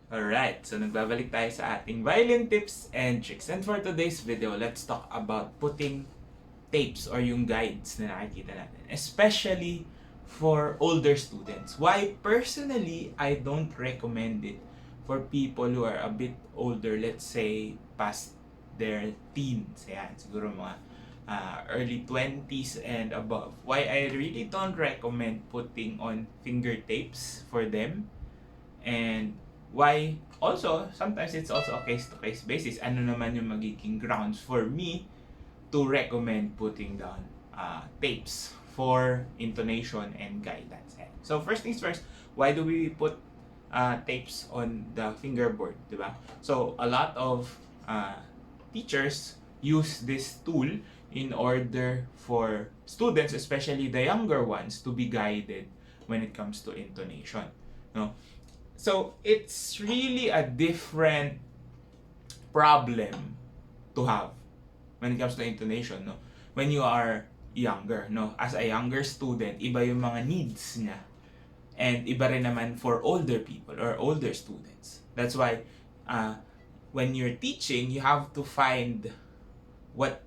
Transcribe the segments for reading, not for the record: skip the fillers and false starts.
Alright, so nagbabalik tayo sa ating violin tips and tricks. And for today's video, let's talk about putting tapes or yung guides na nakikita natin. Especially for older students. Why personally, I don't recommend it for people who are a bit older, let's say past their teens. Ayan, siguro mga early 20s and above. Why I really don't recommend putting on finger tapes for them. And why also sometimes it's also a case-to-case basis. Ano naman yung magiging grounds for me to recommend putting down tapes for intonation and guidance. So first things first, why do we put tapes on the fingerboard, diba? So a lot of teachers use this tool in order for students, especially the younger ones, to be guided when it comes to intonation. No? So it's really a different problem to have when it comes to intonation, no? When you are younger, no? As a younger student, iba yung mga needs niya. And iba rin naman for older people or older students. That's why when you're teaching, you have to find what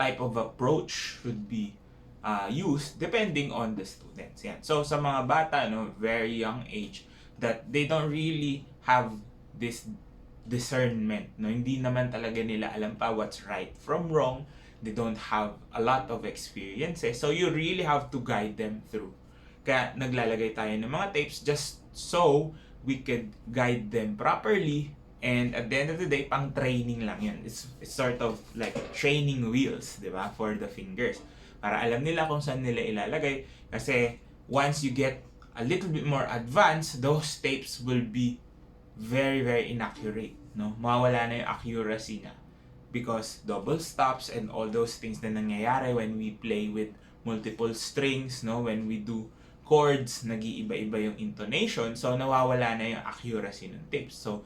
type of approach should be used depending on the students. Yan. So sa mga bata, no, very young age, that they don't really have this discernment, no? Hindi naman talaga nila alam pa what's right from wrong. They don't have a lot of experiences. So you really have to guide them through. Kaya naglalagay tayo ng mga tapes just so we could guide them properly. And at the end of the day, pang training lang yun. It's sort of like training wheels, di ba? For the fingers. Para alam nila kung saan nila ilalagay. Kasi once you get a little bit more advanced, those tapes will be very, very inaccurate. No? Mawawala na yung accuracy niya. Because double stops and all those things na nangyayari when we play with multiple strings, no? When we do chords, nag-iiba-iba yung intonation. So, nawawala na yung accuracy ng tapes. So,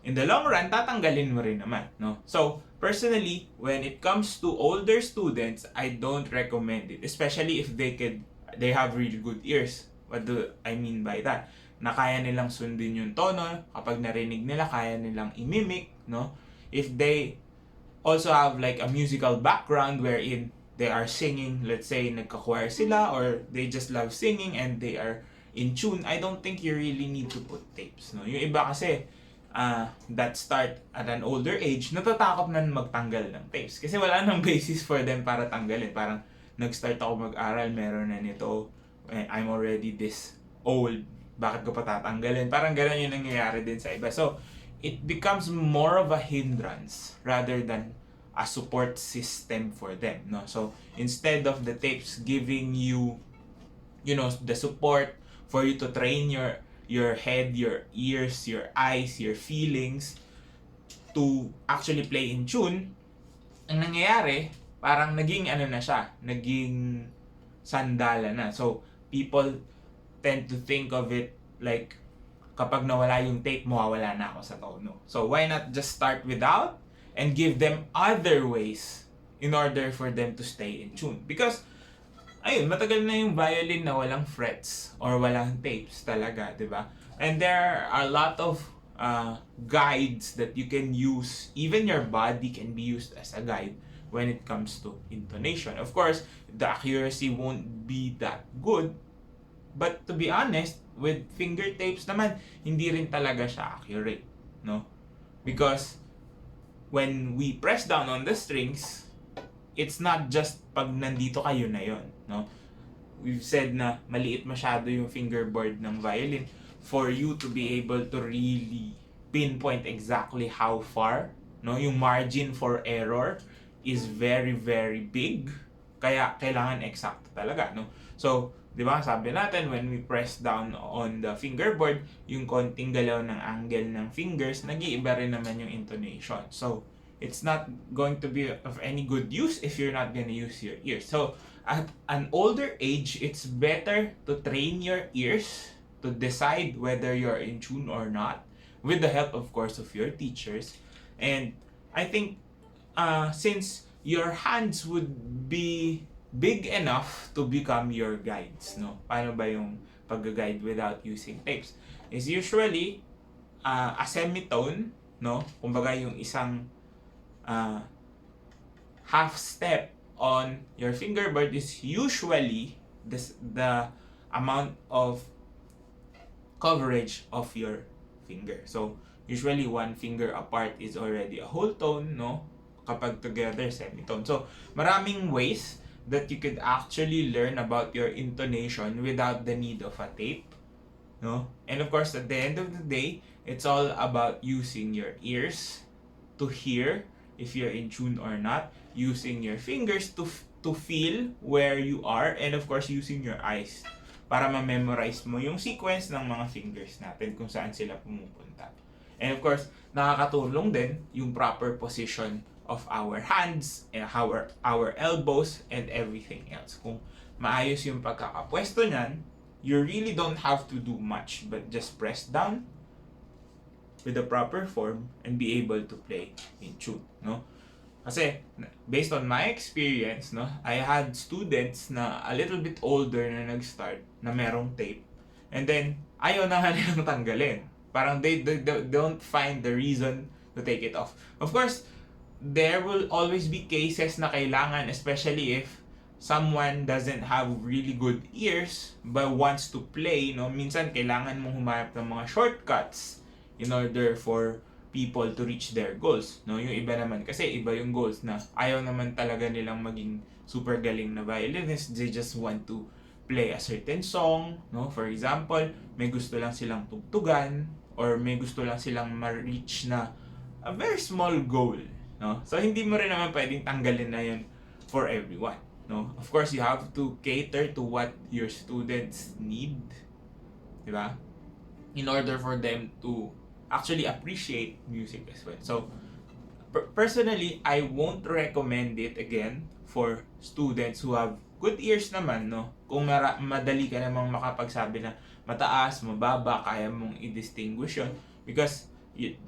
in the long run, tatanggalin mo rin naman, no? So, personally, when it comes to older students, I don't recommend it. Especially if they have really good ears. What do I mean by that? Na kaya nilang sundin yung tono, kapag narinig nila, kaya nilang imimic, no? If they also have like a musical background wherein they are singing, let's say, nagka-choir sila, or they just love singing and they are in tune, I don't think you really need to put tapes, no? Yung iba kasi, that start at an older age, natatakot na magtanggal ng tapes. Kasi wala nang basis for them para tanggalin. Parang, nag-start ako mag-aral, meron na nito, I'm already this old, bakit ko pa tatanggalin? Parang gano'n yung nangyayari din sa iba. So, it becomes more of a hindrance rather than a support system for them, no? So, instead of the tapes giving you, the support for you to train your head, your ears, your eyes, your feelings to actually play in tune, ang nangyayari, parang naging naging sandala na. So, people tend to think of it like, kapag nawala yung tape, mawawala na ako sa tono. So, why not just start without and give them other ways in order for them to stay in tune? Because, ayun, matagal na yung violin na walang frets or walang tapes talaga, di ba? And there are a lot of guides that you can use. Even your body can be used as a guide when it comes to intonation. Of course, the accuracy won't be that good. But to be honest, with finger tapes naman, hindi rin talaga siya accurate, no? Because when we press down on the strings, it's not just pag nandito kayo na yon, no? We've said na maliit masyado yung fingerboard ng violin for you to be able to really pinpoint exactly how far, no? Yung margin for error is very, very big. Kaya kailangan exact talaga, no? So, di ba, sabi natin, when we press down on the fingerboard, yung konting galaw ng angle ng fingers, nag-iiba rin naman yung intonation. So, it's not going to be of any good use if you're not gonna use your ears. So, at an older age, it's better to train your ears to decide whether you're in tune or not, with the help, of course, of your teachers. And I think, since your hands would be big enough to become your guides, no? Paano ba yung pag-guide without using tapes? Is usually, a semitone, no? Kumbaga yung isang uh, half step on your fingerboard is usually the amount of coverage of your finger. So, usually one finger apart is already a whole tone, no? Kapag together, semitone. So, maraming ways that you could actually learn about your intonation without the need of a tape, no? And of course, at the end of the day, it's all about using your ears to hear if you're in tune or not, using your fingers to feel where you are, and of course, using your eyes para ma-memorize mo yung sequence ng mga fingers natin kung saan sila pumupunta. And of course, nakakatulong din yung proper position of our hands, and our elbows, and everything else. Kung maayos yung pagkakapwesto niyan, you really don't have to do much but just press down with the proper form and be able to play in tune, no? Kasi based on my experience, no, I had students na a little bit older na nag-start na merong tape, and then ayaw na nga nilang tanggalin. Parang they don't find the reason to take it off. Of course, there will always be cases na kailangan, especially if someone doesn't have really good ears but wants to play, no? Minsan kailangan mong humanap ng mga shortcuts in order for people to reach their goals, no? Yung iba naman kasi iba yung goals na ayaw naman talaga nilang maging super galing na violinist. They just want to play a certain song, no? For example, may gusto lang silang tugtugan or may gusto lang silang ma-reach na a very small goal, no? So hindi mo rin naman pwedeng tanggalin na yun for everyone, no? Of course, you have to cater to what your students need, di ba? In order for them to actually appreciate music as well. So, personally, I won't recommend it again for students who have good ears naman, no? Kung madali ka namang makapagsabi na mataas, mababa, kaya mong i-distinguish yun. Because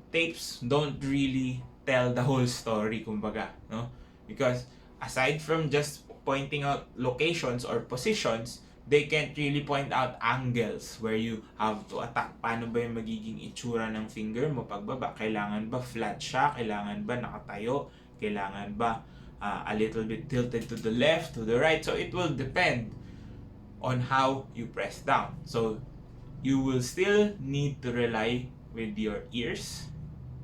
tapes don't really tell the whole story, kumbaga, no? Because aside from just pointing out locations or positions, they can't really point out angles where you have to attack. Paano ba yung magiging itsura ng finger mo pagbaba? Kailangan ba flat siya? Kailangan ba nakatayo? Kailangan ba a little bit tilted to the left, to the right? So it will depend on how you press down. So you will still need to rely with your ears,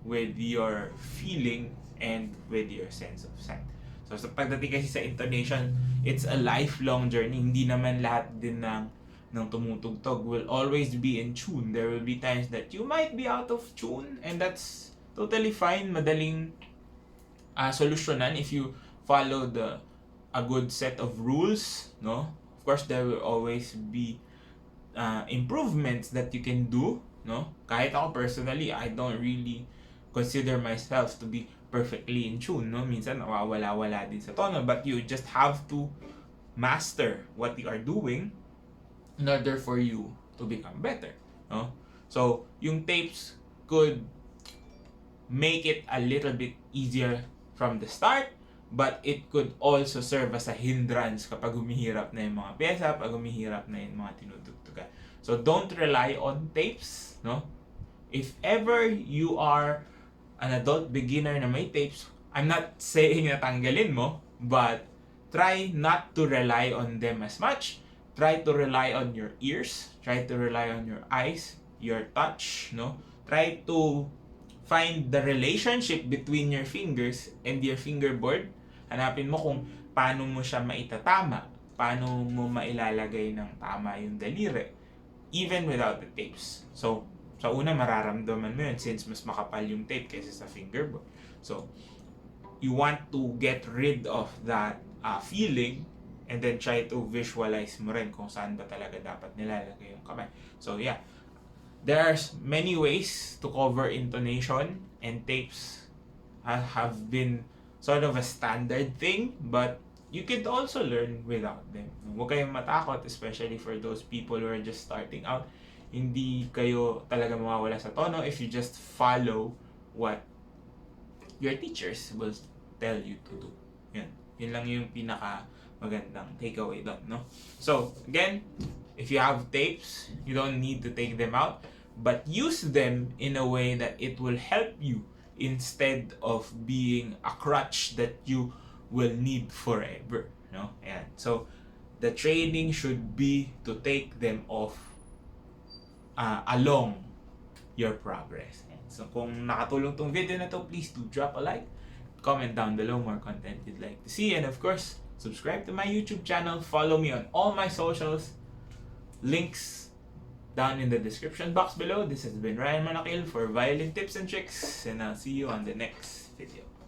with your feeling, and with your sense of sight. So, sa pagdating kasi sa intonation, it's a lifelong journey. Hindi naman lahat din ng tumutugtog will always be in tune. There will be times that you might be out of tune, and that's totally fine. Madaling solusyonan if you follow a good set of rules, no? Of course, there will always be improvements that you can do, no? Kahit ako personally, I don't really consider myself to be perfectly in tune, no? Minsan nawawala-wala din sa tono, but you just have to master what you are doing in order for you to become better, no? So, yung tapes could make it a little bit easier from the start, but it could also serve as a hindrance kapag humihirap na yung mga pyesa, pag humihirap na yung mga tinutugtugan. So, don't rely on tapes, no? If ever you are an adult beginner na may tapes, I'm not saying na tanggalin mo, but try not to rely on them as much. Try to rely on your ears, try to rely on your eyes, your touch, no? Try to find the relationship between your fingers and your fingerboard. Hanapin mo kung paano mo siya maitatama, paano mo mailalagay ng tama yung daliri, even without the tapes. So, sa una, mararamdaman mo yun since mas makapal yung tape kaysa sa fingerboard. So, you want to get rid of that feeling and then try to visualize mo rin kung saan ba talaga dapat nilalagay yung kamay. So, yeah. There's many ways to cover intonation, and tapes have been sort of a standard thing, but you could also learn without them. Huwag kayong matakot, especially for those people who are just starting out. Hindi kayo talaga mawawala sa tono if you just follow what your teachers will tell you to do. Yun lang yung pinaka magandang takeaway doon, no? So, again, if you have tapes, you don't need to take them out, but use them in a way that it will help you instead of being a crutch that you will need forever. No? Ayan. So, the training should be to take them off along your progress. And so, kung nakatulong tong video na to, please do drop a like, comment down below more content you'd like to see, and of course, subscribe to my YouTube channel, follow me on all my socials, links down in the description box below. This has been Ryan Monakil for Violin Tips and Tricks, and I'll see you on the next video.